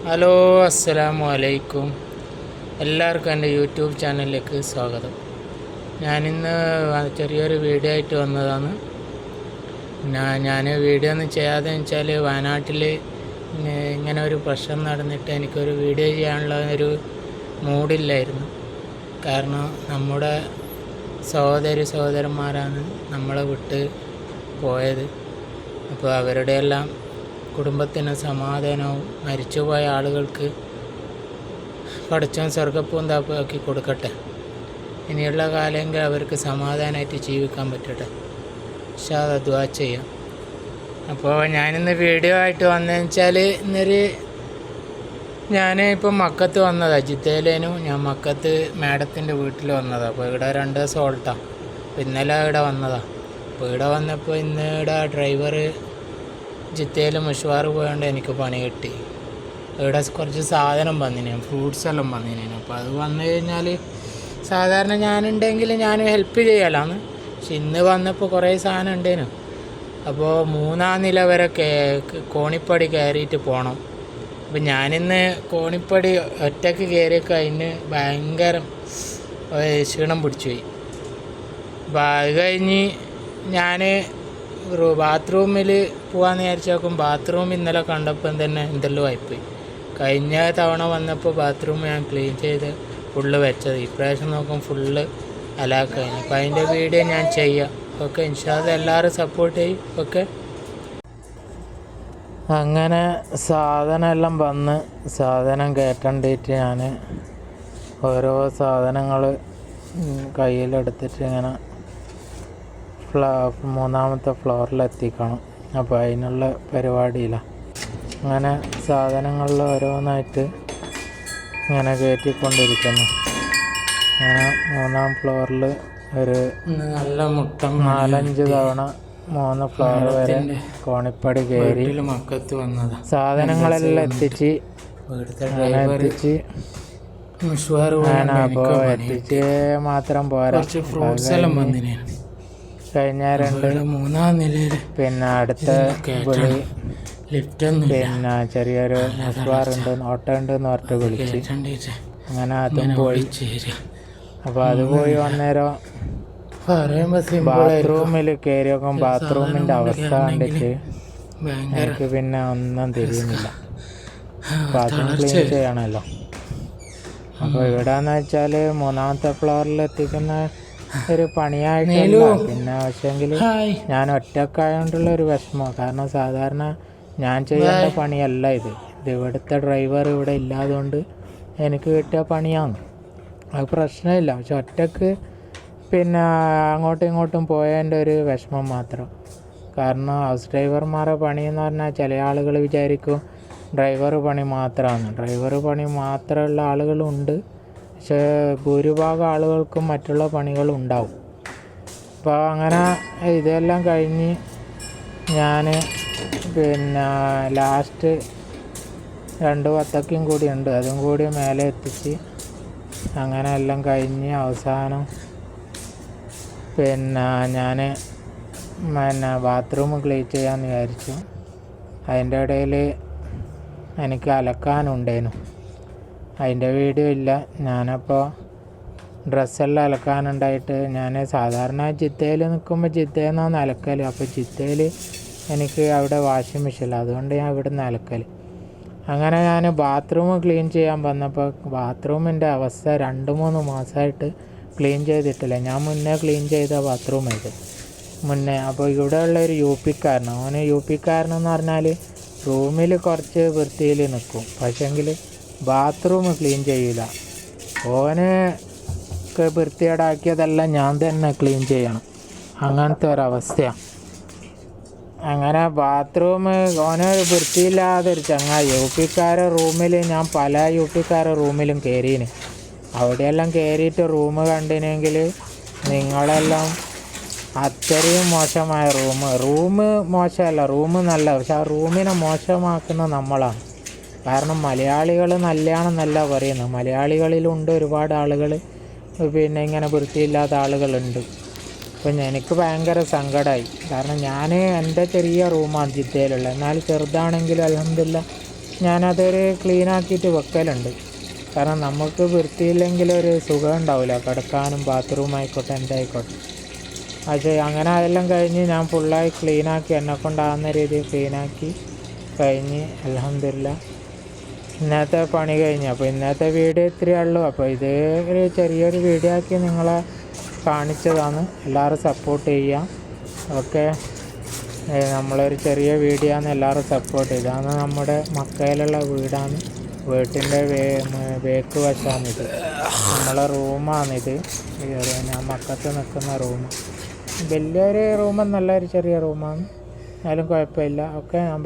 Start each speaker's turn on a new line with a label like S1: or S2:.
S1: Hello, അസ്സലാമു അലൈക്കും. എല്ലാവർക്കും എൻ്റെ യൂട്യൂബ് ചാനലിലേക്ക് സ്വാഗതം. ഞാനിന്ന് ചെറിയൊരു വീഡിയോ ആയിട്ട് വന്നതാണ്. ഞാൻ വീഡിയോ ഒന്നും ചെയ്യാതെ വെച്ചാൽ വയനാട്ടിൽ ഇങ്ങനെ ഒരു പ്രശ്നം നടന്നിട്ട് എനിക്കൊരു വീഡിയോ ചെയ്യാനുള്ള ഒരു മൂഡില്ലായിരുന്നു. കാരണം നമ്മുടെ സഹോദരന്മാരാണ് നമ്മളെ വിട്ട് പോയത്. അപ്പോൾ അവരുടെയെല്ലാം കുടുംബത്തിന് സമാധാനവും മരിച്ചുപോയ ആളുകൾക്ക് പടച്ചവൻ സ്വർഗ്ഗപ്പൂന്താപ്പാക്കി കൊടുക്കട്ടെ. ഇനിയുള്ള കാലമെങ്കിൽ അവർക്ക് സമാധാനമായിട്ട് ജീവിക്കാൻ പറ്റട്ടെ. ഇൻഷാ അല്ലാഹ് ദുആ ചെയ്യാം. അപ്പോൾ ഞാനിന്ന് വീഡിയോ ആയിട്ട് വന്നതെന്ന് വെച്ചാൽ ഞാൻ ഇപ്പം മക്കത്ത് വന്നതാണ്. ജിദ്ദയിലേനു ഞാൻ മക്കത്ത് മാഡത്തിൻ്റെ വീട്ടിൽ വന്നതാണ്. അപ്പോൾ ഇവിടെ 2 ദിവസം ഓൾട്ടാണ്. അപ്പോൾ ഇന്നലെ ഇവിടെ വന്നതാണ്. അപ്പോൾ ഇവിടെ വന്നപ്പോൾ ഇന്ന് ഇവിടെ ഡ്രൈവർ ജിദ്ദയിൽ മഷുവാറ് പോയതുകൊണ്ട് എനിക്ക് പണി കിട്ടി. ഇവിടെ കുറച്ച് സാധനം വന്നിനു, ഫ്രൂട്ട്സ് എല്ലാം വന്നിനു. അപ്പോൾ അത് വന്നു കഴിഞ്ഞാൽ സാധാരണ ഞാനുണ്ടെങ്കിൽ ഞാൻ ഹെൽപ്പ് ചെയ്യലാണ്. പക്ഷെ ഇന്ന് വന്നപ്പോൾ കുറേ സാധനം ഉണ്ടേനു. അപ്പോൾ 3-ാം നില വരെ കോണിപ്പടി കയറിയിട്ട് പോകണം. അപ്പോൾ ഞാനിന്ന് കോണിപ്പടി ഒറ്റയ്ക്ക് കയറിയൊക്കെ അതിന് ഭയങ്കര ക്ഷീണം പിടിച്ചു പോയി. അപ്പോൾ അത് കഴിഞ്ഞ് ഞാൻ ബാത്റൂമിൽ പോകാമെന്ന് വിചാരിച്ച് നോക്കും. ബാത്റൂം ഇന്നലെ കണ്ടപ്പം തന്നെ എന്തെല്ലാം ആയിപ്പോയി. കഴിഞ്ഞ തവണ വന്നപ്പോൾ ബാത്റൂം ഞാൻ ക്ലീൻ ചെയ്ത് ഫുള്ള് വെച്ചത്. ഇപ്രാവശ്യം നോക്കും ഫുള്ള് അലാക്കായി. അപ്പോൾ അതിൻ്റെ വീഡിയോ ഞാൻ ചെയ്യാം. ഓക്കെ, ഇൻഷാ അല്ലാഹ് എല്ലാവരും സപ്പോർട്ട് ചെയ്യും. ഓക്കെ, അങ്ങനെ സാധനം എല്ലാം വന്ന് സാധനം കയറ്റേണ്ടിയിട്ട് ഞാൻ ഓരോ സാധനങ്ങൾ കയ്യിലെടുത്തിട്ട് ഇങ്ങനെ 3-ാമത്തെ ഫ്ലോറിലെത്തിക്കണം. അപ്പോൾ അതിനുള്ള പരിപാടിയിലാണ്. അങ്ങനെ സാധനങ്ങളിൽ ഓരോന്നായിട്ട് ഇങ്ങനെ കയറ്റിക്കൊണ്ടിരിക്കുന്നു. അങ്ങനെ 3-ാം ഫ്ലോറിൽ ഒരു നല്ല 4-5 തവണ 3 ഫ്ലോർ വരെ കോണിപ്പടി കയറി മക്കത്ത് വന്നത് സാധനങ്ങളെല്ലാം എത്തിച്ച് അപ്പോൾ എത്തിച്ച് മാത്രം പോരാ, കഴിഞ്ഞ 3-ാം നിലയിൽ പിന്നെ അടുത്ത വിളി പിന്നെ ചെറിയൊരു മഷുവാറുണ്ട്, ഓട്ടോ ഉണ്ടെന്ന് പറഞ്ഞിട്ട് വിളിച്ച് അങ്ങനെ അതും പോയി. അപ്പോൾ അത് പോയി വന്നേരം ബാത്റൂമിൽ കയറി നോക്കും. ബാത്റൂമിൻ്റെ അവസ്ഥ കണ്ടിട്ട് എനിക്ക് പിന്നെ ഒന്നും തിരിയുന്നില്ല. അപ്പോൾ അതും ക്ലീൻ ചെയ്യണമല്ലോ. അപ്പോൾ ഇവിടെയെന്ന് വെച്ചാൽ 3-ാമത്തെ ഫ്ലോറിൽ എത്തിക്കുന്ന ഒരു പണിയായിട്ടല്ല. പിന്നെ പക്ഷേങ്കിൽ ഞാൻ ഒറ്റക്കായതുകൊണ്ടുള്ള ഒരു വിഷമം. കാരണം സാധാരണ ഞാൻ ചെയ്യേണ്ട പണിയല്ല ഇത്. ഇവിടുത്തെ ഡ്രൈവർ ഇവിടെ ഇല്ലാതുകൊണ്ട് എനിക്ക് കിട്ടിയ പണിയാണ്. അത് പ്രശ്നമില്ല. പക്ഷെ ഒറ്റക്ക് പിന്നെ അങ്ങോട്ടും ഇങ്ങോട്ടും പോയതിൻ്റെ ഒരു വിഷമം മാത്രം. കാരണം ഹൗസ് ഡ്രൈവർമാരുടെ പണിയെന്ന് പറഞ്ഞാൽ ചില ആളുകൾ വിചാരിക്കും ഡ്രൈവർ പണി മാത്രമാണ്. ഡ്രൈവർ പണി മാത്രമുള്ള ആളുകളുണ്ട്. പക്ഷേ ഭൂരിഭാഗം ആളുകൾക്കും മറ്റുള്ള പണികളും ഉണ്ടാവും. അപ്പോൾ അങ്ങനെ ഇതെല്ലാം കഴിഞ്ഞ് ഞാൻ പിന്നെ ലാസ്റ്റ് 2 വത്തക്കയും കൂടി ഉണ്ട്, അതും കൂടി മേലെ എത്തിച്ച് അങ്ങനെ എല്ലാം കഴിഞ്ഞ് അവസാനം പിന്നെ ഞാൻ ബാത്റൂം ക്ലീൻ ചെയ്യാമെന്ന് വിചാരിച്ചു. അതിൻ്റെ ഇടയിൽ എനിക്ക് അലക്കാനുണ്ടേനു. അതിൻ്റെ വീഡിയോ ഇല്ല. ഞാനപ്പോൾ ഡ്രസ്സെല്ലാം അലക്കാനുണ്ടായിട്ട് ഞാൻ സാധാരണ ജിദ്ദയിൽ നിൽക്കുമ്പോൾ ജിദ്ദയിൽ നിന്നാണ് അലക്കൽ. അപ്പോൾ ജിദ്ദയിൽ എനിക്ക് അവിടെ വാഷിംഗ് മെഷീനില്ല, അതുകൊണ്ട് ഞാൻ ഇവിടെ നിന്ന് അലക്കൽ. അങ്ങനെ ഞാൻ ബാത്റൂം ക്ലീൻ ചെയ്യാൻ വന്നപ്പോൾ ബാത്റൂമിൻ്റെ അവസ്ഥ 2-3 മാസമായിട്ട് ക്ലീൻ ചെയ്തിട്ടില്ല. ഞാൻ മുന്നേ ക്ലീൻ ചെയ്ത ബാത്റൂം ഇത് മുന്നേ. അപ്പോൾ ഇവിടെയുള്ളൊരു UP-കാരനാണ്. അവന് UP-കാരനെന്ന് പറഞ്ഞാൽ റൂമിൽ കുറച്ച് വൃത്തിയിൽ നിൽക്കും, പക്ഷേങ്കിൽ ബാത്റൂം ക്ലീൻ ചെയ്യില്ല. ഓന് വൃത്തികേടാക്കിയതെല്ലാം ഞാൻ തന്നെ ക്ലീൻ ചെയ്യണം. അങ്ങനത്തെ ഒരവസ്ഥയാണ്. അങ്ങനെ ബാത്റൂം ഓന് വൃത്തിയില്ലാതൊരു ചങ്ങായി. UP-കാരുടെ റൂമിൽ ഞാൻ പല UP-കാരുടെ റൂമിലും കയറീന്. അവിടെയെല്ലാം കയറിയിട്ട് റൂം കണ്ടിനെങ്കിൽ നിങ്ങളെല്ലാം അത്രയും മോശമായ റൂം മോശമല്ല, റൂം നല്ല. പക്ഷെ ആ റൂമിനെ മോശമാക്കുന്ന നമ്മളാണ്. കാരണം മലയാളികൾ നല്ലതാണെന്നല്ല പറയുന്നത്. മലയാളികളിലുണ്ട് ഒരുപാട് ആളുകൾ പിന്നെ ഇങ്ങനെ വൃത്തിയില്ലാത്ത ആളുകളുണ്ട്. അപ്പം എനിക്ക് ഭയങ്കര സങ്കടമായി. കാരണം ഞാൻ എൻ്റെ ചെറിയ റൂമാണ് ജിദ്ദയിലുള്ള, എന്നാൽ ചെറുതാണെങ്കിലും അൽഹംദുലില്ലാ ഞാനതൊരു ക്ലീനാക്കിയിട്ട് വെക്കലുണ്ട്. കാരണം നമുക്ക് വൃത്തിയില്ലെങ്കിലൊരു സുഖം ഉണ്ടാവില്ല, കിടക്കാനും ബാത്റൂം ആയിക്കോട്ടെ എന്തായിക്കോട്ടെ. അത് അങ്ങനെ അതെല്ലാം കഴിഞ്ഞ് ഞാൻ ഫുള്ളായി ക്ലീനാക്കി, എന്നെക്കൊണ്ടാകുന്ന രീതിയിൽ ക്ലീനാക്കി കഴിഞ്ഞ് അൽഹംദുലില്ലാ ഇന്നത്തെ പണി കഴിഞ്ഞു. അപ്പോൾ ഇന്നത്തെ വീഡിയോ ഇത്രയേ ഉള്ളൂ. അപ്പോൾ ഇത് ഒരു ചെറിയൊരു വീഡിയോ ആക്കി നിങ്ങളെ കാണിച്ചതാണ്. എല്ലാവരും സപ്പോർട്ട് ചെയ്യാം. ഓക്കെ, നമ്മളൊരു ചെറിയ വീഡിയോ ആണ്, എല്ലാവരും സപ്പോർട്ട് ചെയ്ത്. ഇതാണ് നമ്മുടെ മക്കയിലുള്ള വീടാണ്. വീട്ടിൻ്റെ ബേക്ക് വശമാണിത്. നമ്മളെ റൂമാണിത്. ഞാൻ മക്കത്ത് നിൽക്കുന്ന റൂം വലിയൊരു റൂമെന്നല്ല, ഒരു ചെറിയ റൂമാണ്, എന്നാലും കുഴപ്പമില്ല. ഓക്കെ, ഞാൻ